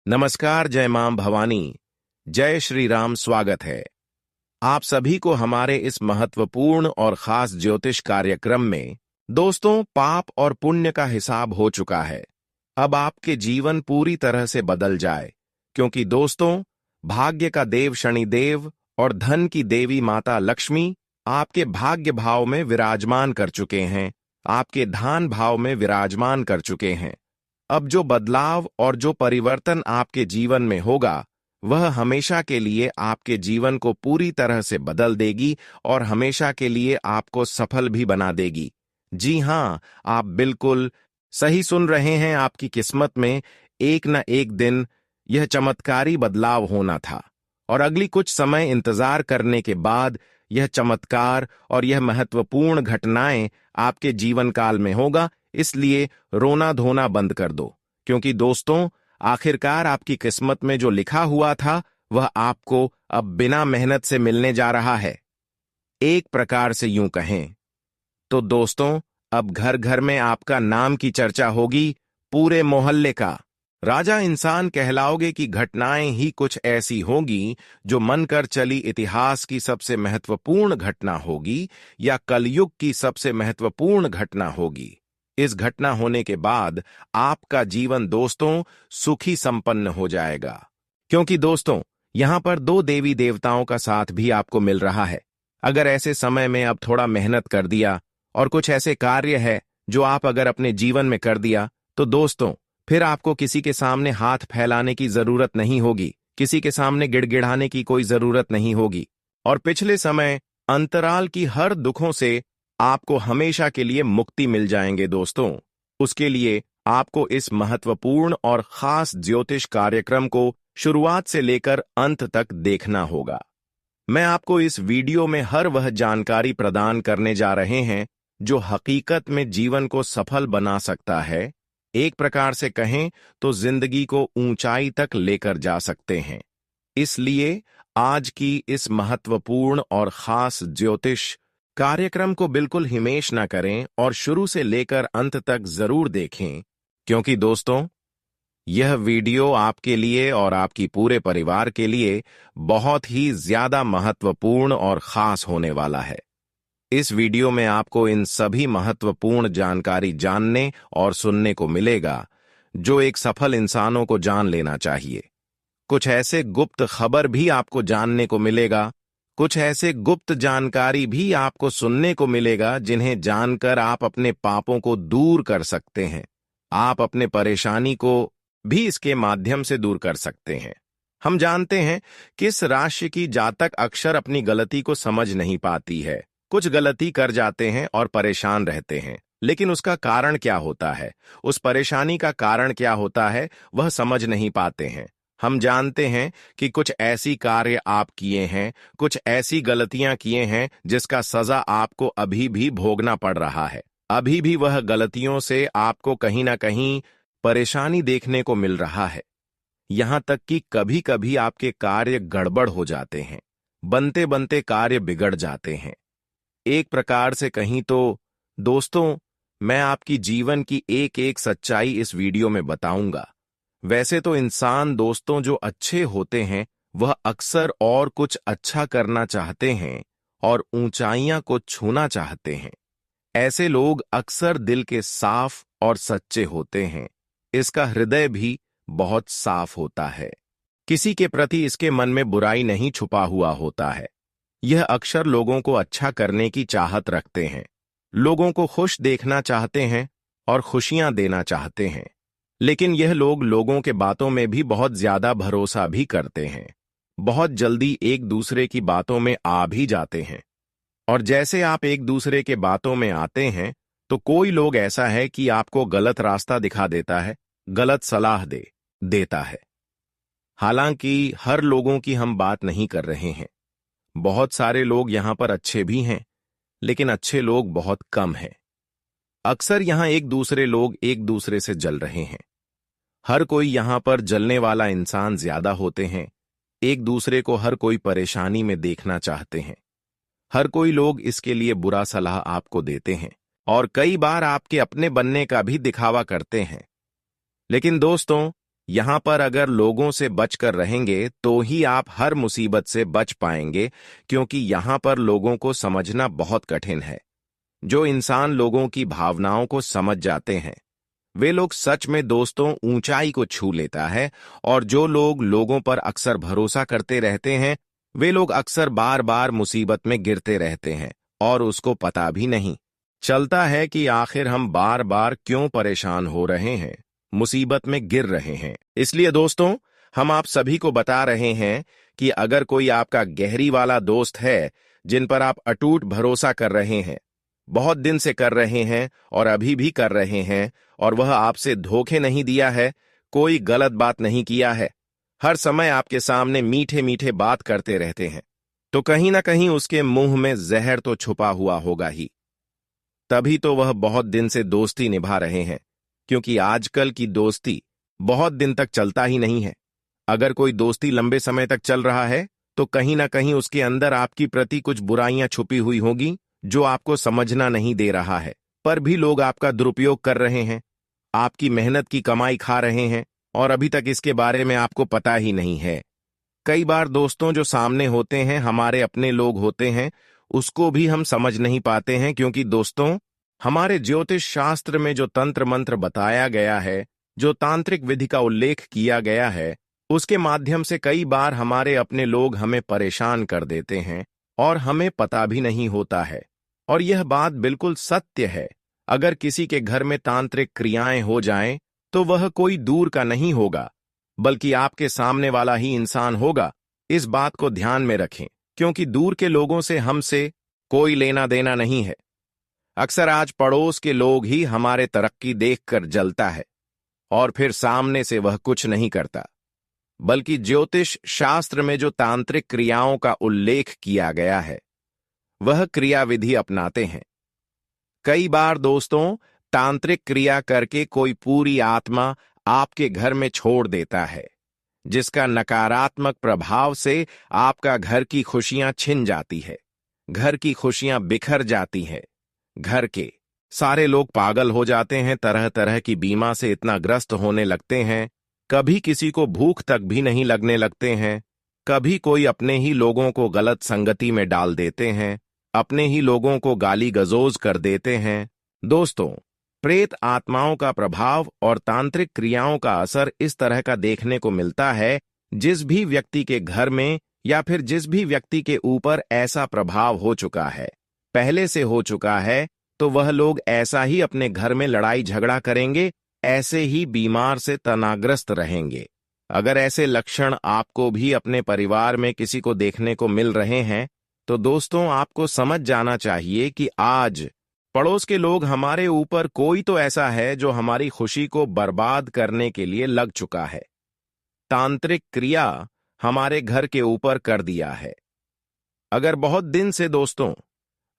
नमस्कार, जय मां भवानी, जय श्री राम। स्वागत है आप सभी को हमारे इस महत्वपूर्ण और खास ज्योतिष कार्यक्रम में। दोस्तों, पाप और पुण्य का हिसाब हो चुका है। अब आपके जीवन पूरी तरह से बदल जाए, क्योंकि दोस्तों, भाग्य का देव शनिदेव और धन की देवी माता लक्ष्मी आपके भाग्य भाव में विराजमान कर चुके हैं, आपके धान भाव में विराजमान कर चुके हैं। अब जो बदलाव और जो परिवर्तन आपके जीवन में होगा, वह हमेशा के लिए आपके जीवन को पूरी तरह से बदल देगी और हमेशा के लिए आपको सफल भी बना देगी। जी हां, आप बिल्कुल सही सुन रहे हैं। आपकी किस्मत में एक न एक दिन यह चमत्कारी बदलाव होना था, और अगली कुछ समय इंतजार करने के बाद यह चमत्कार और यह महत्वपूर्ण घटनाएं आपके जीवन काल में होगा। इसलिए रोना धोना बंद कर दो, क्योंकि दोस्तों, आखिरकार आपकी किस्मत में जो लिखा हुआ था वह आपको अब बिना मेहनत से मिलने जा रहा है। एक प्रकार से यूं कहें तो दोस्तों, अब घर घर में आपका नाम की चर्चा होगी, पूरे मोहल्ले का। राजा इंसान कहलाओगे कि घटनाएं ही कुछ ऐसी होंगी जो मन कर चली इतिहास की सबसे महत्वपूर्ण घटना होगी, या कलयुग की सबसे महत्वपूर्ण घटना होगी। इस घटना होने के बाद आपका जीवन दोस्तों सुखी संपन्न हो जाएगा, क्योंकि दोस्तों, यहां पर दो देवी देवताओं का साथ भी आपको मिल रहा है। अगर ऐसे समय में अब थोड़ा मेहनत कर दिया और कुछ ऐसे कार्य है जो आप अगर अपने जीवन में कर दिया, तो दोस्तों, फिर आपको किसी के सामने हाथ फैलाने की जरूरत नहीं होगी, किसी के सामने गिड़गिड़ाने की कोई जरूरत नहीं होगी, और पिछले समय अंतराल की हर दुखों से आपको हमेशा के लिए मुक्ति मिल जाएंगे। दोस्तों, उसके लिए आपको इस महत्वपूर्ण और खास ज्योतिष कार्यक्रम को शुरुआत से लेकर अंत तक देखना होगा। मैं आपको इस वीडियो में हर वह जानकारी प्रदान करने जा रहे हैं जो हकीकत में जीवन को सफल बना सकता है। एक प्रकार से कहें तो जिंदगी को ऊंचाई तक लेकर जा सकते हैं। इसलिए आज की इस महत्वपूर्ण और खास ज्योतिष कार्यक्रम को बिल्कुल हिमेश ना करें और शुरू से लेकर अंत तक जरूर देखें, क्योंकि दोस्तों, यह वीडियो आपके लिए और आपकी पूरे परिवार के लिए बहुत ही ज्यादा महत्वपूर्ण और खास होने वाला है। इस वीडियो में आपको इन सभी महत्वपूर्ण जानकारी जानने और सुनने को मिलेगा जो एक सफल इंसानों को जान लेना चाहिए। कुछ ऐसे गुप्त खबर भी आपको जानने को मिलेगा, कुछ ऐसे गुप्त जानकारी भी आपको सुनने को मिलेगा जिन्हें जानकर आप अपने पापों को दूर कर सकते हैं। आप अपने परेशानी को भी इसके माध्यम से दूर कर सकते हैं। हम जानते हैं किस राशि की जातक अक्सर अपनी गलती को समझ नहीं पाती है, कुछ गलती कर जाते हैं और परेशान रहते हैं, लेकिन उसका कारण क्या होता है, उस परेशानी का कारण क्या होता है, वह समझ नहीं पाते हैं। हम जानते हैं कि कुछ ऐसी कार्य आप किए हैं, कुछ ऐसी गलतियां किए हैं जिसका सजा आपको अभी भी भोगना पड़ रहा है। अभी भी वह गलतियों से आपको कहीं ना कहीं परेशानी देखने को मिल रहा है। यहां तक कि कभी कभी आपके कार्य गड़बड़ हो जाते हैं, बनते बनते कार्य बिगड़ जाते हैं। एक प्रकार से कहीं तो दोस्तों, मैं आपकी जीवन की एक एक सच्चाई इस वीडियो में बताऊंगा। वैसे तो इंसान दोस्तों जो अच्छे होते हैं वह अक्सर और कुछ अच्छा करना चाहते हैं और ऊंचाइयां को छूना चाहते हैं। ऐसे लोग अक्सर दिल के साफ और सच्चे होते हैं। इसका हृदय भी बहुत साफ होता है। किसी के प्रति इसके मन में बुराई नहीं छुपा हुआ होता है। यह अक्सर लोगों को अच्छा करने की चाहत रखते हैं, लोगों को खुश देखना चाहते हैं और खुशियां देना चाहते हैं। लेकिन यह लोग लोगों के बातों में भी बहुत ज्यादा भरोसा भी करते हैं, बहुत जल्दी एक दूसरे की बातों में आ भी जाते हैं। और जैसे आप एक दूसरे के बातों में आते हैं तो कोई लोग ऐसा है कि आपको गलत रास्ता दिखा देता है, गलत सलाह देता है। हालांकि हर लोगों की हम बात नहीं कर रहे हैं। बहुत सारे लोग यहां पर अच्छे भी हैं, लेकिन अच्छे लोग बहुत कम हैं। अक्सर यहां एक दूसरे लोग एक दूसरे से जल रहे हैं। हर कोई यहां पर जलने वाला इंसान ज्यादा होते हैं। एक दूसरे को हर कोई परेशानी में देखना चाहते हैं। हर कोई लोग इसके लिए बुरा सलाह आपको देते हैं और कई बार आपके अपने बनने का भी दिखावा करते हैं। लेकिन दोस्तों, यहाँ पर अगर लोगों से बचकर रहेंगे तो ही आप हर मुसीबत से बच पाएंगे, क्योंकि यहाँ पर लोगों को समझना बहुत कठिन है। जो इंसान लोगों की भावनाओं को समझ जाते हैं, वे लोग सच में दोस्तों ऊंचाई को छू लेता है, और जो लोग लोगों पर अक्सर भरोसा करते रहते हैं, वे लोग अक्सर बार बार मुसीबत में गिरते रहते हैं और उसको पता भी नहीं चलता है कि आखिर हम बार बार क्यों परेशान हो रहे हैं, मुसीबत में गिर रहे हैं। इसलिए दोस्तों, हम आप सभी को बता रहे हैं कि अगर कोई आपका गहरी वाला दोस्त है जिन पर आप अटूट भरोसा कर रहे हैं, बहुत दिन से कर रहे हैं और अभी भी कर रहे हैं, और वह आपसे धोखे नहीं दिया है, कोई गलत बात नहीं किया है, हर समय आपके सामने मीठे मीठे बात करते रहते हैं, तो कहीं ना कहीं उसके मुंह में जहर तो छुपा हुआ होगा ही। तभी तो वह बहुत दिन से दोस्ती निभा रहे हैं, क्योंकि आजकल की दोस्ती बहुत दिन तक चलता ही नहीं है। अगर कोई दोस्ती लंबे समय तक चल रहा है तो कहीं ना कहीं उसके अंदर आपकी प्रति कुछ बुराइयां छुपी हुई होगी जो आपको समझना नहीं दे रहा है, पर भी लोग आपका दुरुपयोग कर रहे हैं, आपकी मेहनत की कमाई खा रहे हैं, और अभी तक इसके बारे में आपको पता ही नहीं है। कई बार दोस्तों जो सामने होते हैं हमारे अपने लोग होते हैं, उसको भी हम समझ नहीं पाते हैं, क्योंकि दोस्तों हमारे ज्योतिष शास्त्र में जो तंत्र मंत्र बताया गया है, जो तांत्रिक विधि का उल्लेख किया गया है, उसके माध्यम से कई बार हमारे अपने लोग हमें परेशान कर देते हैं और हमें पता भी नहीं होता है। और यह बात बिल्कुल सत्य है। अगर किसी के घर में तांत्रिक क्रियाएं हो जाएं, तो वह कोई दूर का नहीं होगा, बल्कि आपके सामने वाला ही इंसान होगा। इस बात को ध्यान में रखें, क्योंकि दूर के लोगों से हमसे कोई लेना देना नहीं है। अक्सर आज पड़ोस के लोग ही हमारे तरक्की देखकर जलता है, और फिर सामने से वह कुछ नहीं करता, बल्कि ज्योतिष शास्त्र में जो तांत्रिक क्रियाओं का उल्लेख किया गया है, वह क्रिया विधि अपनाते हैं। कई बार दोस्तों तांत्रिक क्रिया करके कोई पूरी आत्मा आपके घर में छोड़ देता है, जिसका नकारात्मक प्रभाव से आपका घर की खुशियां छिन जाती है, घर की खुशियां बिखर जाती हैं, घर के सारे लोग पागल हो जाते हैं, तरह तरह की बीमा से इतना ग्रस्त होने लगते हैं, कभी किसी को भूख तक भी नहीं लगने लगते हैं, कभी कोई अपने ही लोगों को गलत संगति में डाल देते हैं, अपने ही लोगों को गाली गजोज कर देते हैं। दोस्तों, प्रेत आत्माओं का प्रभाव और तांत्रिक क्रियाओं का असर इस तरह का देखने को मिलता है। जिस भी व्यक्ति के घर में या फिर जिस भी व्यक्ति के ऊपर ऐसा प्रभाव हो चुका है, पहले से हो चुका है, तो वह लोग ऐसा ही अपने घर में लड़ाई झगड़ा करेंगे, ऐसे ही बीमार से तनाग्रस्त रहेंगे। अगर ऐसे लक्षण आपको भी अपने परिवार में किसी को देखने को मिल रहे हैं, तो दोस्तों आपको समझ जाना चाहिए कि आज पड़ोस के लोग हमारे ऊपर कोई तो ऐसा है जो हमारी खुशी को बर्बाद करने के लिए लग चुका है। तांत्रिक क्रिया हमारे घर के ऊपर कर दिया है। अगर बहुत दिन से दोस्तों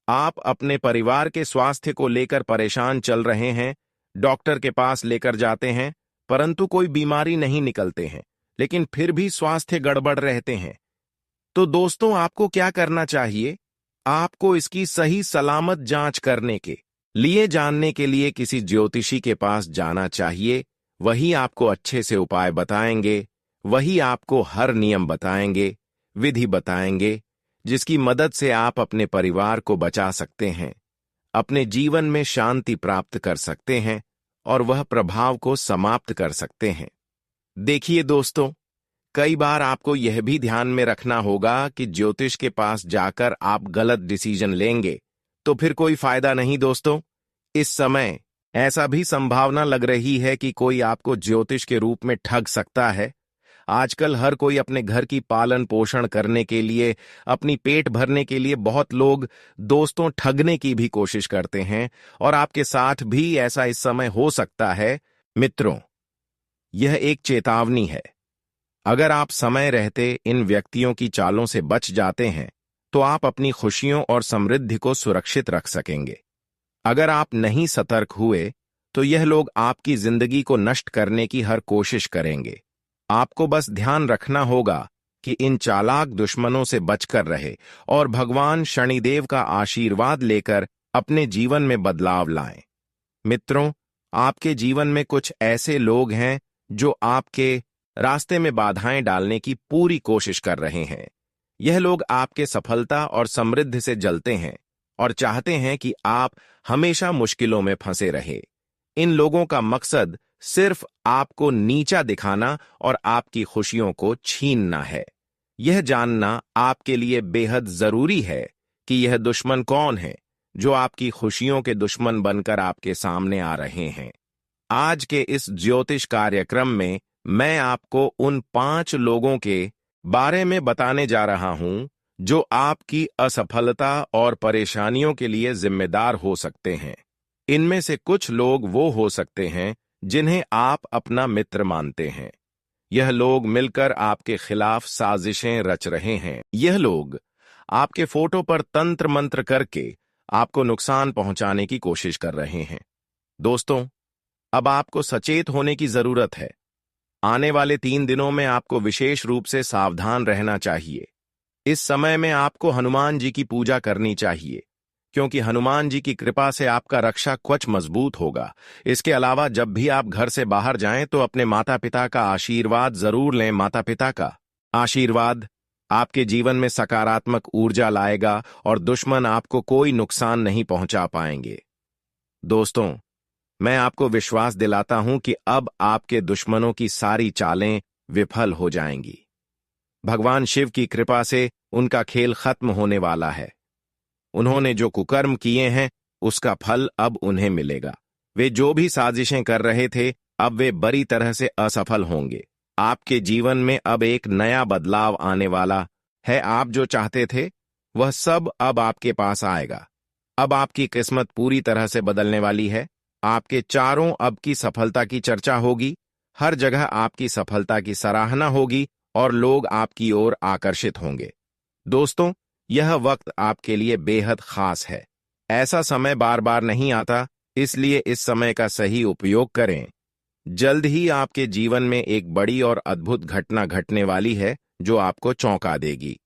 आप अपने परिवार के स्वास्थ्य को लेकर परेशान चल रहे हैं, डॉक्टर के पास लेकर जाते हैं, परंतु कोई बीमारी नहीं निकलते हैं, लेकिन फिर भी स्वास्थ्य गड़बड़ रहते हैं, तो दोस्तों आपको क्या करना चाहिए? आपको इसकी सही सलामत जांच करने के लिए जानने के लिए किसी ज्योतिषी के पास जाना चाहिए। वही आपको अच्छे से उपाय बताएंगे, वही आपको हर नियम बताएंगे, विधि बताएंगे, जिसकी मदद से आप अपने परिवार को बचा सकते हैं, अपने जीवन में शांति प्राप्त कर सकते हैं और वह प्रभाव को समाप्त कर सकते हैं। देखिए दोस्तों, कई बार आपको यह भी ध्यान में रखना होगा कि ज्योतिष के पास जाकर आप गलत डिसीजन लेंगे तो फिर कोई फायदा नहीं। दोस्तों, इस समय ऐसा भी संभावना लग रही है कि कोई आपको ज्योतिष के रूप में ठग सकता है। आजकल हर कोई अपने घर की पालन पोषण करने के लिए, अपनी पेट भरने के लिए बहुत लोग दोस्तों ठगने की भी कोशिश करते हैं, और आपके साथ भी ऐसा इस समय हो सकता है। मित्रों, यह एक चेतावनी है। अगर आप समय रहते इन व्यक्तियों की चालों से बच जाते हैं, तो आप अपनी खुशियों और समृद्धि को सुरक्षित रख सकेंगे। अगर आप नहीं सतर्क हुए, तो यह लोग आपकी जिंदगी को नष्ट करने की हर कोशिश करेंगे। आपको बस ध्यान रखना होगा कि इन चालाक दुश्मनों से बचकर रहे और भगवान शनिदेव का आशीर्वाद लेकर अपने जीवन में बदलाव लाएं। मित्रों, आपके जीवन में कुछ ऐसे लोग हैं जो आपके रास्ते में बाधाएं डालने की पूरी कोशिश कर रहे हैं। यह लोग आपके सफलता और समृद्धि से जलते हैं और चाहते हैं कि आप हमेशा मुश्किलों में फंसे रहे। इन लोगों का मकसद सिर्फ आपको नीचा दिखाना और आपकी खुशियों को छीनना है। यह जानना आपके लिए बेहद जरूरी है कि यह दुश्मन कौन है जो आपकी खुशियों के दुश्मन बनकर आपके सामने आ रहे हैं। आज के इस ज्योतिष कार्यक्रम में मैं आपको उन 5 लोगों के बारे में बताने जा रहा हूं जो आपकी असफलता और परेशानियों के लिए जिम्मेदार हो सकते हैं। इनमें से कुछ लोग वो हो सकते हैं जिन्हें आप अपना मित्र मानते हैं। यह लोग मिलकर आपके खिलाफ साजिशें रच रहे हैं। यह लोग आपके फोटो पर तंत्र मंत्र करके आपको नुकसान पहुंचाने की कोशिश कर रहे हैं। दोस्तों, अब आपको सचेत होने की जरूरत है। आने वाले 3 दिनों में आपको विशेष रूप से सावधान रहना चाहिए। इस समय में आपको हनुमान जी की पूजा करनी चाहिए, क्योंकि हनुमान जी की कृपा से आपका रक्षा कवच मजबूत होगा। इसके अलावा जब भी आप घर से बाहर जाएं तो अपने माता पिता का आशीर्वाद जरूर लें। माता पिता का आशीर्वाद आपके जीवन में सकारात्मक ऊर्जा लाएगा और दुश्मन आपको कोई नुकसान नहीं पहुंचा पाएंगे। दोस्तों, मैं आपको विश्वास दिलाता हूं कि अब आपके दुश्मनों की सारी चालें विफल हो जाएंगी। भगवान शिव की कृपा से उनका खेल खत्म होने वाला है। उन्होंने जो कुकर्म किए हैं उसका फल अब उन्हें मिलेगा। वे जो भी साजिशें कर रहे थे अब वे बुरी तरह से असफल होंगे। आपके जीवन में अब एक नया बदलाव आने वाला है। आप जो चाहते थे वह सब अब आपके पास आएगा। अब आपकी किस्मत पूरी तरह से बदलने वाली है। आपके चारों अब की सफलता की चर्चा होगी। हर जगह आपकी सफलता की सराहना होगी और लोग आपकी ओर आकर्षित होंगे। दोस्तों, यह वक्त आपके लिए बेहद खास है। ऐसा समय बार बार नहीं आता, इसलिए इस समय का सही उपयोग करें। जल्द ही आपके जीवन में एक बड़ी और अद्भुत घटना घटने वाली है जो आपको चौंका देगी।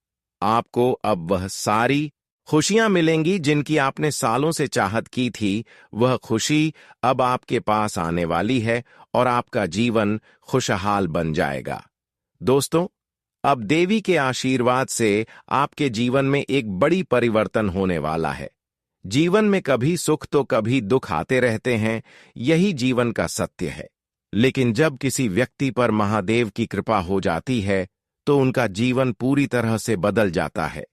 आपको अब वह सारी खुशियां मिलेंगी जिनकी आपने सालों से चाहत की थी। वह खुशी अब आपके पास आने वाली है और आपका जीवन खुशहाल बन जाएगा। दोस्तों, अब देवी के आशीर्वाद से आपके जीवन में एक बड़ी परिवर्तन होने वाला है। जीवन में कभी सुख तो कभी दुख आते रहते हैं, यही जीवन का सत्य है। लेकिन जब किसी व्यक्ति पर महादेव की कृपा हो जाती है तो उनका जीवन पूरी तरह से बदल जाता है।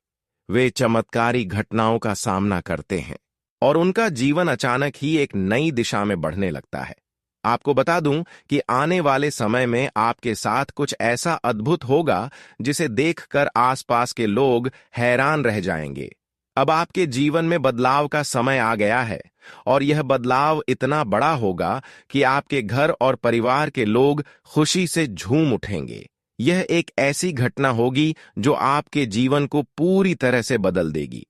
वे चमत्कारी घटनाओं का सामना करते हैं और उनका जीवन अचानक ही एक नई दिशा में बढ़ने लगता है। आपको बता दूं कि आने वाले समय में आपके साथ कुछ ऐसा अद्भुत होगा जिसे देखकर आसपास के लोग हैरान रह जाएंगे। अब आपके जीवन में बदलाव का समय आ गया है और यह बदलाव इतना बड़ा होगा कि आपके घर और परिवार के लोग खुशी से झूम उठेंगे। यह एक ऐसी घटना होगी जो आपके जीवन को पूरी तरह से बदल देगी।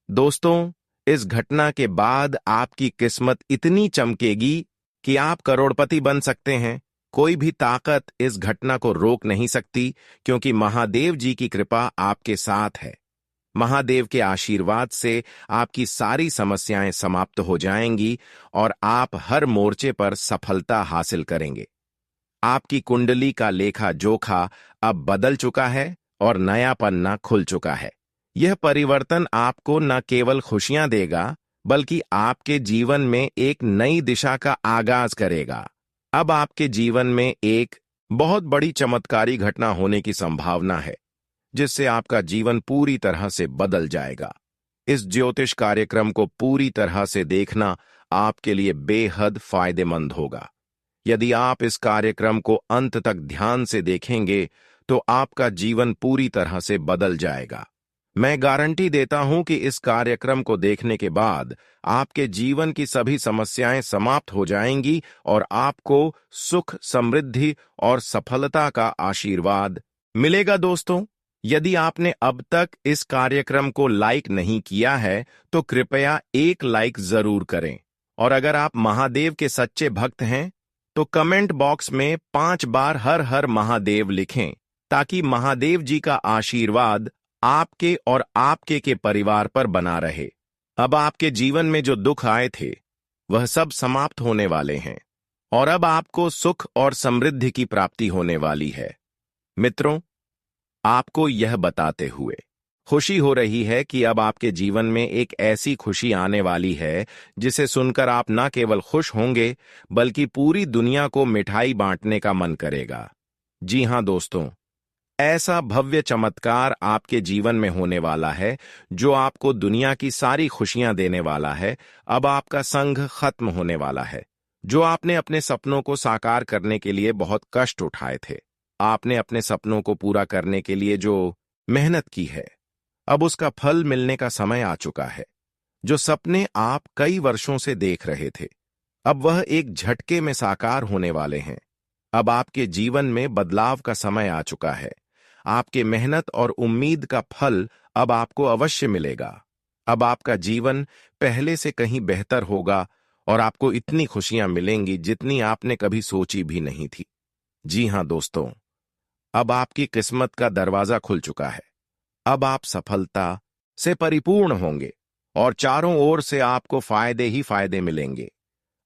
दोस्तों, इस घटना के बाद आपकी किस्मत इतनी चमकेगी कि आप करोड़पति बन सकते हैं। कोई भी ताकत इस घटना को रोक नहीं सकती, क्योंकि महादेव जी की कृपा आपके साथ है। महादेव के आशीर्वाद से आपकी सारी समस्याएं समाप्त हो जाएंगी और आप हर मोर्चे पर सफलता हासिल करेंगे। आपकी कुंडली का लेखा जोखा अब बदल चुका है और नया पन्ना खुल चुका है। यह परिवर्तन आपको न केवल खुशियां देगा बल्कि आपके जीवन में एक नई दिशा का आगाज करेगा। अब आपके जीवन में एक बहुत बड़ी चमत्कारी घटना होने की संभावना है जिससे आपका जीवन पूरी तरह से बदल जाएगा। इस ज्योतिष कार्यक्रम को पूरी तरह से देखना आपके लिए बेहद फायदेमंद होगा। यदि आप इस कार्यक्रम को अंत तक ध्यान से देखेंगे तो आपका जीवन पूरी तरह से बदल जाएगा। मैं गारंटी देता हूं कि इस कार्यक्रम को देखने के बाद आपके जीवन की सभी समस्याएं समाप्त हो जाएंगी और आपको सुख, समृद्धि और सफलता का आशीर्वाद मिलेगा। दोस्तों, यदि आपने अब तक इस कार्यक्रम को लाइक नहीं किया है तो कृपया एक लाइक जरूर करें, और अगर आप महादेव के सच्चे भक्त हैं तो कमेंट बॉक्स में 5 बार हर हर महादेव लिखें, ताकि महादेव जी का आशीर्वाद आपके और आपके के परिवार पर बना रहे। अब आपके जीवन में जो दुख आए थे वह सब समाप्त होने वाले हैं। और अब आपको सुख और समृद्धि की प्राप्ति होने वाली है। मित्रों, आपको यह बताते हुए खुशी हो रही है कि अब आपके जीवन में एक ऐसी खुशी आने वाली है जिसे सुनकर आप न केवल खुश होंगे बल्कि पूरी दुनिया को मिठाई बांटने का मन करेगा। जी हां दोस्तों, ऐसा भव्य चमत्कार आपके जीवन में होने वाला है जो आपको दुनिया की सारी खुशियां देने वाला है। अब आपका संघ खत्म होने वाला है। जो आपने अपने सपनों को साकार करने के लिए बहुत कष्ट उठाए थे, आपने अपने सपनों को पूरा करने के लिए जो मेहनत की है, अब उसका फल मिलने का समय आ चुका है। जो सपने आप कई वर्षों से देख रहे थे, अब वह एक झटके में साकार होने वाले हैं। अब आपके जीवन में बदलाव का समय आ चुका है। आपके मेहनत और उम्मीद का फल अब आपको अवश्य मिलेगा। अब आपका जीवन पहले से कहीं बेहतर होगा और आपको इतनी खुशियां मिलेंगी जितनी आपने कभी सोची भी नहीं थी। जी हां दोस्तों, अब आपकी किस्मत का दरवाजा खुल चुका है। अब आप सफलता से परिपूर्ण होंगे और चारों ओर से आपको फायदे ही फायदे मिलेंगे।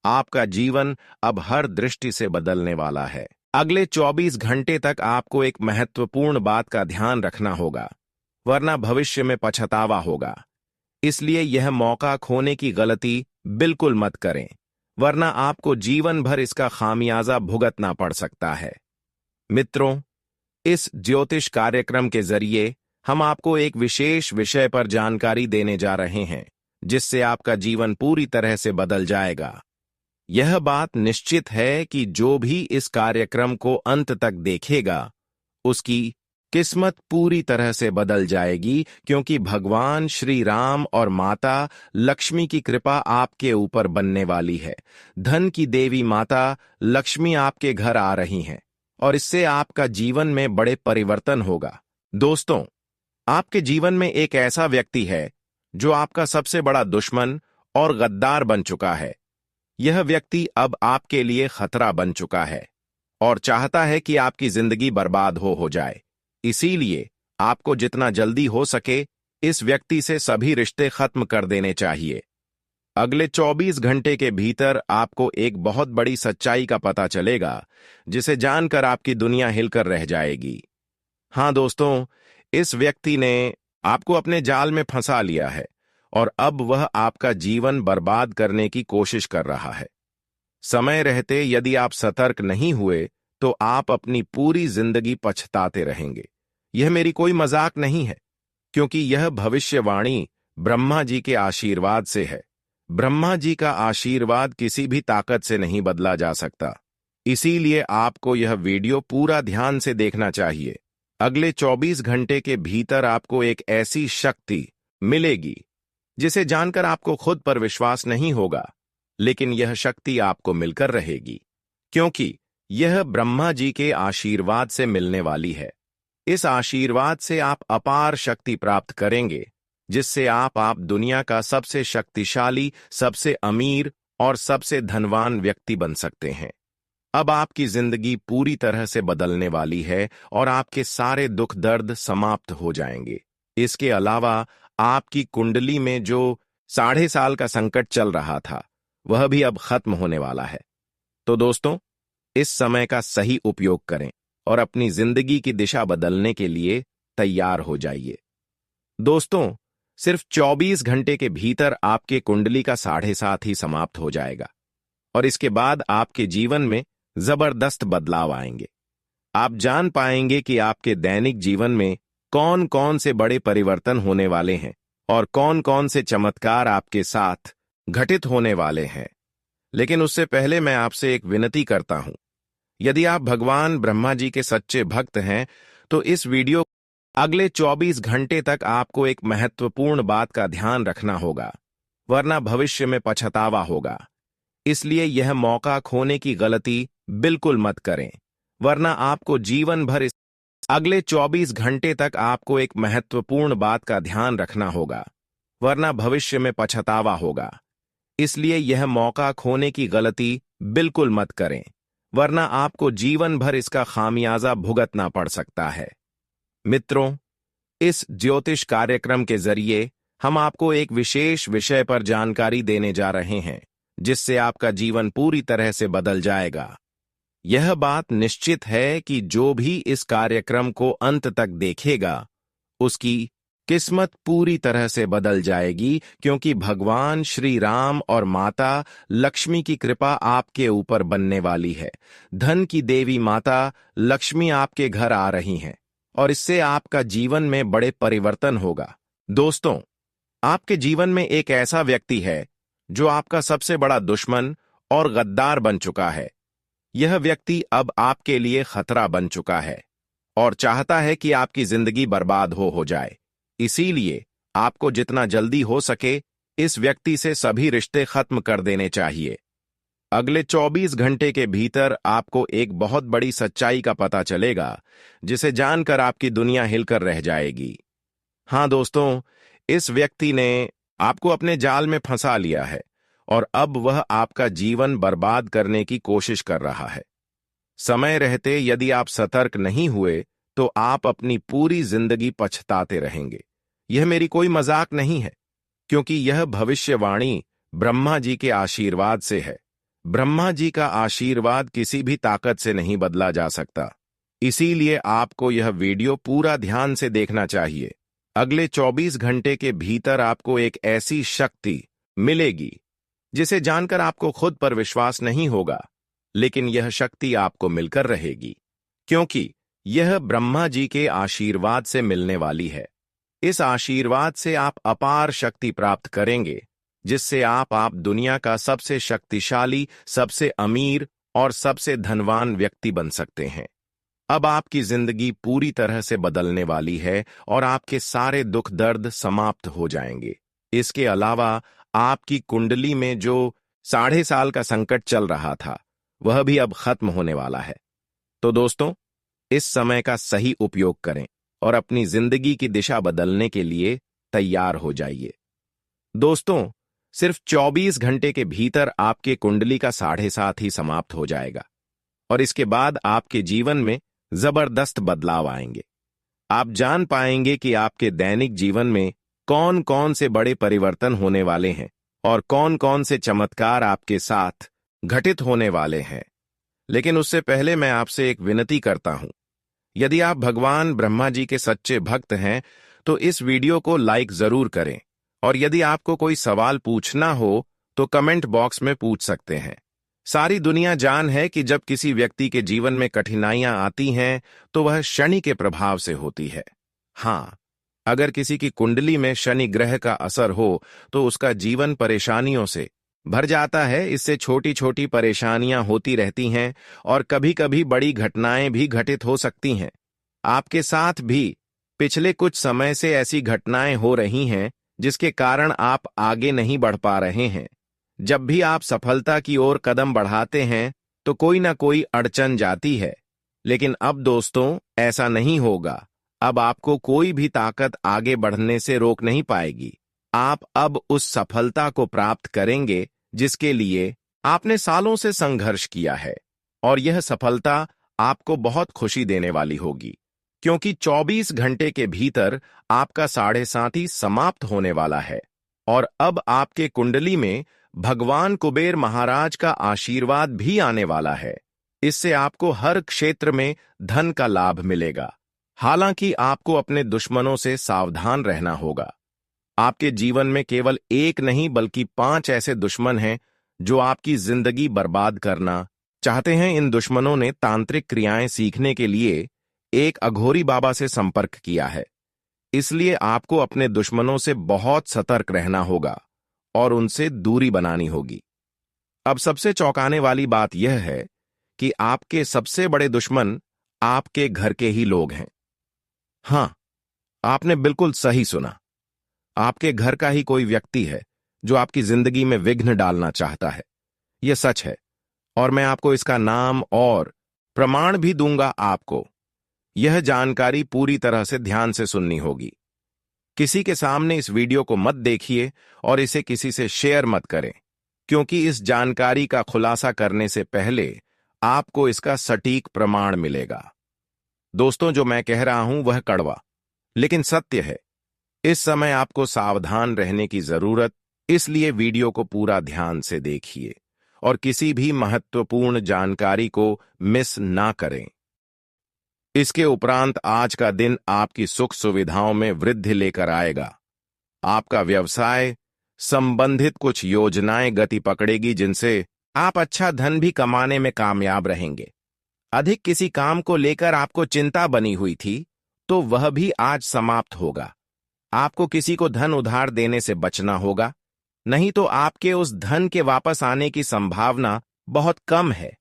आपका जीवन अब हर दृष्टि से बदलने वाला है। अगले 24 घंटे तक आपको एक महत्वपूर्ण बात का ध्यान रखना होगा, वरना भविष्य में पछतावा होगा। इसलिए यह मौका खोने की गलती बिल्कुल मत करें, वरना आपको जीवन भर इसका खामियाजा भुगतना पड़ सकता है। मित्रों, इस ज्योतिष कार्यक्रम के जरिए हम आपको एक विशेष विषय पर जानकारी देने जा रहे हैं, जिससे आपका जीवन पूरी तरह से बदल जाएगा। यह बात निश्चित है कि जो भी इस कार्यक्रम को अंत तक देखेगा, उसकी किस्मत पूरी तरह से बदल जाएगी, क्योंकि भगवान श्री राम और माता लक्ष्मी की कृपा आपके ऊपर बनने वाली है। धन की देवी माता लक्ष्मी आपके घर आ रही हैं और इससे आपका जीवन में बड़े परिवर्तन होगा। दोस्तों, आपके जीवन में एक ऐसा व्यक्ति है जो आपका सबसे बड़ा दुश्मन और गद्दार बन चुका है। यह व्यक्ति अब आपके लिए खतरा बन चुका है और चाहता है कि आपकी जिंदगी बर्बाद हो जाए। इसीलिए आपको जितना जल्दी हो सके इस व्यक्ति से सभी रिश्ते खत्म कर देने चाहिए। अगले 24 घंटे के भीतर आपको एक बहुत बड़ी सच्चाई का पता चलेगा, जिसे जानकर आपकी दुनिया हिलकर रह जाएगी। हां दोस्तों, इस व्यक्ति ने आपको अपने जाल में फंसा लिया है और अब वह आपका जीवन बर्बाद करने की कोशिश कर रहा है। समय रहते यदि आप सतर्क नहीं हुए तो आप अपनी पूरी जिंदगी पछताते रहेंगे। यह मेरी कोई मजाक नहीं है, क्योंकि यह भविष्यवाणी ब्रह्मा जी के आशीर्वाद से है। ब्रह्मा जी का आशीर्वाद किसी भी ताकत से नहीं बदला जा सकता। इसीलिए आपको यह वीडियो पूरा ध्यान से देखना चाहिए। अगले 24 घंटे के भीतर आपको एक ऐसी शक्ति मिलेगी जिसे जानकर आपको खुद पर विश्वास नहीं होगा, लेकिन यह शक्ति आपको मिलकर रहेगी, क्योंकि यह ब्रह्मा जी के आशीर्वाद से मिलने वाली है। इस आशीर्वाद से आप अपार शक्ति प्राप्त करेंगे, जिससे आप दुनिया का सबसे शक्तिशाली, सबसे अमीर और सबसे धनवान व्यक्ति बन सकते हैं। अब आपकी जिंदगी पूरी तरह से बदलने वाली है और आपके सारे दुख दर्द समाप्त हो जाएंगे। इसके अलावा आपकी कुंडली में जो 6.5 साल का संकट चल रहा था, वह भी अब खत्म होने वाला है। तो दोस्तों, इस समय का सही उपयोग करें और अपनी जिंदगी की दिशा बदलने के लिए तैयार हो जाइए। दोस्तों, सिर्फ 24 घंटे के भीतर आपके कुंडली का 7.5 ही समाप्त हो जाएगा और इसके बाद आपके जीवन में जबरदस्त बदलाव आएंगे। आप जान पाएंगे कि आपके दैनिक जीवन में कौन कौन से बड़े परिवर्तन होने वाले हैं और कौन कौन से चमत्कार आपके साथ घटित होने वाले हैं। लेकिन उससे पहले मैं आपसे एक विनती करता हूं, यदि आप भगवान ब्रह्मा जी के सच्चे भक्त हैं तो इस वीडियो अगले 24 घंटे तक आपको एक महत्वपूर्ण बात का ध्यान रखना होगा, वरना भविष्य में पछतावा होगा। इसलिए यह मौका खोने की गलती बिल्कुल मत करें, वरना आपको जीवन भर अगले 24 घंटे तक आपको एक महत्वपूर्ण बात का ध्यान रखना होगा, वरना भविष्य में पछतावा होगा। इसलिए यह मौका खोने की गलती बिल्कुल मत करें, वरना आपको जीवन भर इसका खामियाजा भुगतना पड़ सकता है। मित्रों, इस ज्योतिष कार्यक्रम के जरिए हम आपको एक विशेष विषय पर जानकारी देने जा रहे हैं, जिससे आपका जीवन पूरी तरह से बदल जाएगा। यह बात निश्चित है कि जो भी इस कार्यक्रम को अंत तक देखेगा, उसकी किस्मत पूरी तरह से बदल जाएगी, क्योंकि भगवान श्री राम और माता लक्ष्मी की कृपा आपके ऊपर बनने वाली है। धन की देवी माता लक्ष्मी आपके घर आ रही हैं और इससे आपका जीवन में बड़े परिवर्तन होगा। दोस्तों, आपके जीवन में एक ऐसा व्यक्ति है जो आपका सबसे बड़ा दुश्मन और गद्दार बन चुका है। यह व्यक्ति अब आपके लिए खतरा बन चुका है और चाहता है कि आपकी जिंदगी बर्बाद हो जाए। इसीलिए आपको जितना जल्दी हो सके इस व्यक्ति से सभी रिश्ते खत्म कर देने चाहिए। अगले 24 घंटे के भीतर आपको एक बहुत बड़ी सच्चाई का पता चलेगा, जिसे जानकर आपकी दुनिया हिलकर रह जाएगी। हाँ दोस्तों, इस व्यक्ति ने आपको अपने जाल में फंसा लिया है और अब वह आपका जीवन बर्बाद करने की कोशिश कर रहा है। समय रहते यदि आप सतर्क नहीं हुए तो आप अपनी पूरी जिंदगी पछताते रहेंगे। यह मेरी कोई मजाक नहीं है, क्योंकि यह भविष्यवाणी ब्रह्मा जी के आशीर्वाद से है। ब्रह्मा जी का आशीर्वाद किसी भी ताकत से नहीं बदला जा सकता। इसीलिए आपको यह वीडियो पूरा ध्यान से देखना चाहिए। अगले 24 घंटे के भीतर आपको एक ऐसी शक्ति मिलेगी जिसे जानकर आपको खुद पर विश्वास नहीं होगा, लेकिन यह शक्ति आपको मिलकर रहेगी, क्योंकि यह ब्रह्मा जी के आशीर्वाद से मिलने वाली है। इस आशीर्वाद से आप अपार शक्ति प्राप्त करेंगे, जिससे आप दुनिया का सबसे शक्तिशाली, सबसे अमीर और सबसे धनवान व्यक्ति बन सकते हैं। अब आपकी जिंदगी पूरी तरह से बदलने वाली है और आपके सारे दुख दर्द समाप्त हो जाएंगे। इसके अलावा आपकी कुंडली में जो 6.5 साल का संकट चल रहा था, वह भी अब खत्म होने वाला है। तो दोस्तों, इस समय का सही उपयोग करें और अपनी जिंदगी की दिशा बदलने के लिए तैयार हो जाइए। दोस्तों, सिर्फ 24 घंटे के भीतर आपके कुंडली का 7.5 ही समाप्त हो जाएगा और इसके बाद आपके जीवन में जबरदस्त बदलाव आएंगे। आप जान पाएंगे कि आपके दैनिक जीवन में कौन कौन से बड़े परिवर्तन होने वाले हैं और कौन कौन से चमत्कार आपके साथ घटित होने वाले हैं। लेकिन उससे पहले मैं आपसे एक विनती करता हूं। यदि आप भगवान ब्रह्मा जी के सच्चे भक्त हैं तो इस वीडियो को लाइक जरूर करें, और यदि आपको कोई सवाल पूछना हो तो कमेंट बॉक्स में पूछ सकते हैं। सारी दुनिया जान है कि जब किसी व्यक्ति के जीवन में कठिनाइयां आती हैं तो वह शनि के प्रभाव से होती है। हाँ, अगर किसी की कुंडली में शनि ग्रह का असर हो तो उसका जीवन परेशानियों से भर जाता है। इससे छोटी छोटी परेशानियां होती रहती हैं और कभी कभी बड़ी घटनाएं भी घटित हो सकती हैं। आपके साथ भी पिछले कुछ समय से ऐसी घटनाएं हो रही हैं जिसके कारण आप आगे नहीं बढ़ पा रहे हैं। जब भी आप सफलता की ओर कदम बढ़ाते हैं तो कोई ना कोई अड़चन जाती है, लेकिन अब दोस्तों ऐसा नहीं होगा। अब आपको कोई भी ताकत आगे बढ़ने से रोक नहीं पाएगी। आप अब उस सफलता को प्राप्त करेंगे जिसके लिए आपने सालों से संघर्ष किया है, और यह सफलता आपको बहुत खुशी देने वाली होगी, क्योंकि 24 घंटे के भीतर आपका 7.5 समाप्त होने वाला है और अब आपके कुंडली में भगवान कुबेर महाराज का आशीर्वाद भी आने वाला है। इससे आपको हर क्षेत्र में धन का लाभ मिलेगा। हालांकि आपको अपने दुश्मनों से सावधान रहना होगा। आपके जीवन में केवल एक नहीं बल्कि 5 ऐसे दुश्मन हैं जो आपकी जिंदगी बर्बाद करना चाहते हैं। इन दुश्मनों ने तांत्रिक क्रियाएं सीखने के लिए एक अघोरी बाबा से संपर्क किया है। इसलिए आपको अपने दुश्मनों से बहुत सतर्क रहना होगा और उनसे दूरी बनानी होगी। अब सबसे चौंकाने वाली बात यह है कि आपके सबसे बड़े दुश्मन आपके घर के ही लोग हैं। हां, आपने बिल्कुल सही सुना। आपके घर का ही कोई व्यक्ति है जो आपकी जिंदगी में विघ्न डालना चाहता है। यह सच है और मैं आपको इसका नाम और प्रमाण भी दूंगा। आपको यह जानकारी पूरी तरह से ध्यान से सुननी होगी। किसी के सामने इस वीडियो को मत देखिए और इसे किसी से शेयर मत करें, क्योंकि इस जानकारी का खुलासा करने से पहले आपको इसका सटीक प्रमाण मिलेगा। दोस्तों, जो मैं कह रहा हूं वह कड़वा लेकिन सत्य है। इस समय आपको सावधान रहने की जरूरत इसलिए वीडियो को पूरा ध्यान से देखिए और किसी भी महत्वपूर्ण जानकारी को मिस ना करें। इसके उपरांत आज का दिन आपकी सुख सुविधाओं में वृद्धि लेकर आएगा। आपका व्यवसाय संबंधित कुछ योजनाएं गति पकड़ेगी जिनसे आप अच्छा धन भी कमाने में कामयाब रहेंगे। अधिक किसी काम को लेकर आपको चिंता बनी हुई थी तो वह भी आज समाप्त होगा। आपको किसी को धन उधार देने से बचना होगा, नहीं तो आपके उस धन के वापस आने की संभावना बहुत कम है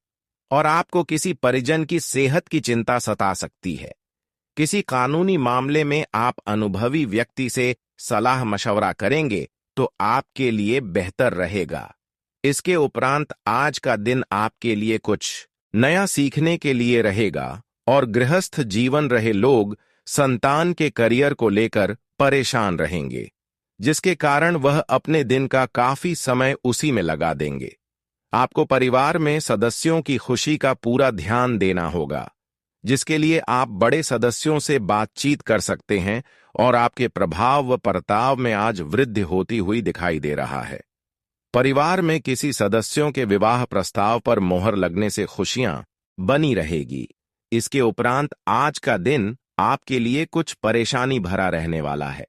और आपको किसी परिजन की सेहत की चिंता सता सकती है। किसी कानूनी मामले में आप अनुभवी व्यक्ति से सलाह मशवरा करेंगे तो आपके लिए बेहतर रहेगा। इसके उपरांत आज का दिन आपके लिए कुछ नया सीखने के लिए रहेगा और गृहस्थ जीवन रहे लोग संतान के करियर को लेकर परेशान रहेंगे, जिसके कारण वह अपने दिन का काफी समय उसी में लगा देंगे। आपको परिवार में सदस्यों की खुशी का पूरा ध्यान देना होगा, जिसके लिए आप बड़े सदस्यों से बातचीत कर सकते हैं और आपके प्रभाव व प्रताप में आज वृद्धि होती हुई दिखाई दे रहा है। परिवार में किसी सदस्यों के विवाह प्रस्ताव पर मोहर लगने से खुशियां बनी रहेगी। इसके उपरांत आज का दिन आपके लिए कुछ परेशानी भरा रहने वाला है।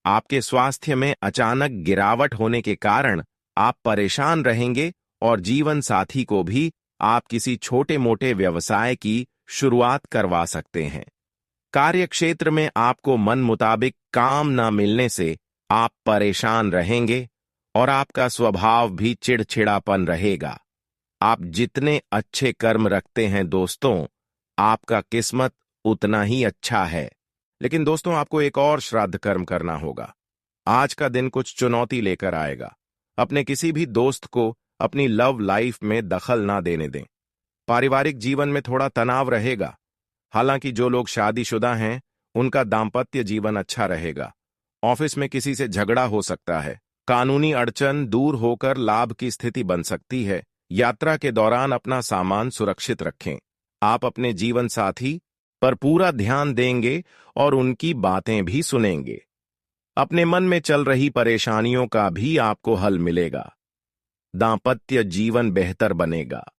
आपके स्वास्थ्य में अचानक गिरावट होने के कारण आप परेशान रहेंगे और जीवन साथी को भी आप किसी छोटे मोटे व्यवसाय की शुरुआत करवा सकते हैं। कार्य क्षेत्र में आपको मन मुताबिक काम न मिलने से आप परेशान रहेंगे और आपका स्वभाव भी चिड़चिड़ापन रहेगा। आप जितने अच्छे कर्म रखते हैं दोस्तों, आपका किस्मत उतना ही अच्छा है। लेकिन दोस्तों, आपको एक और श्राद्ध कर्म करना होगा। आज का दिन कुछ चुनौती लेकर आएगा। अपने किसी भी दोस्त को अपनी लव लाइफ में दखल ना देने दें। पारिवारिक जीवन में थोड़ा तनाव रहेगा। हालांकि जो लोग शादीशुदा हैं उनका दाम्पत्य जीवन अच्छा रहेगा। ऑफिस में किसी से झगड़ा हो सकता है। कानूनी अड़चन दूर होकर लाभ की स्थिति बन सकती है। यात्रा के दौरान अपना सामान सुरक्षित रखें। आप अपने जीवन साथी पर पूरा ध्यान देंगे और उनकी बातें भी सुनेंगे। अपने मन में चल रही परेशानियों का भी आपको हल मिलेगा। दांपत्य जीवन बेहतर बनेगा।